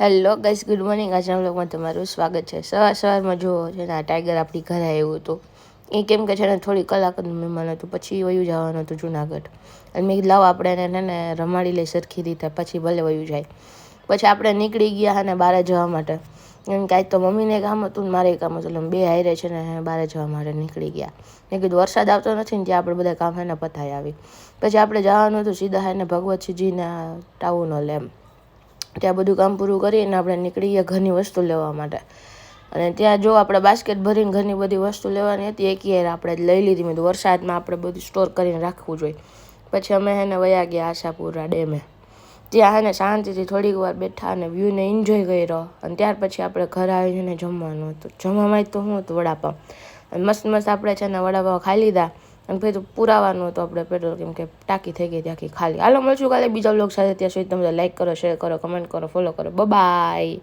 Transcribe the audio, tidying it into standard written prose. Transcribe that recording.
Hello guys, good morning. આજના વ્લોગમાં તમારું સ્વાગત છે. સવારમાં જો છે ને આ ટાઈગર આપણી ઘરે આવ્યું હતું. એ કેમ કે છે ને થોડી કલાકનું મહેમાન હતું, પછી વયું જવાનું હતું જુનાગઢ. અને મેં લાવ આપણે એને રમાડી લઈ સરખી રીતે, પછી ભલે વયું જાય. પછી આપણે નીકળી ગયા અને બહાર જવા માટે. એમ કાંઈ તો મમ્મીને કામ હતું ને મારે કામ હતું, એટલે બે હારે છે ને બહાર જવા માટે નીકળી ગયા. મેં કીધું વરસાદ આવતો નથી ને ત્યાં આપણે બધા કામ એને પતાવી આવી. પછી આપણે જવાનું હતું સીધા એને ભગવતસિંહજીના ટાઉન એમ. ત્યાં બધું કામ પૂરું કરીને આપણે નીકળી ગયા ઘરની વસ્તુ લેવા માટે. અને ત્યાં જો આપણે બાસ્કેટ ભરીને ઘરની બધી વસ્તુ લેવાની હતી, એક યાર આપણે લઈ લીધી. મેં વરસાદમાં આપણે બધું સ્ટોર કરીને રાખવું જોઈએ. પછી અમે એને વયા ગયા આશાપુરા ડેમે. ત્યાં એને શાંતિથી થોડીક વાર બેઠા અને વ્યૂને એન્જોય કર્યો. અને ત્યાર પછી આપણે ઘરે આવીને જમવાનું હતું. જમવામાં તો શું હતું, વડાપાવ. અને મસ્ત આપણે છે ને વડાપાવ ખાઈ લીધા. અને પછી તો પુરાવાનું હતું આપણે પેટ્રોલ, કેમ કે ટાંકી થઈ ગઈ હતી આખી ખાલી. હાલો મળશું કાલે બીજા વ્લોગ સાથે. ત્યાં સુધી તમે લાઈક કરો, શેર કરો, કમેન્ટ કરો, ફોલો કરો. બાય.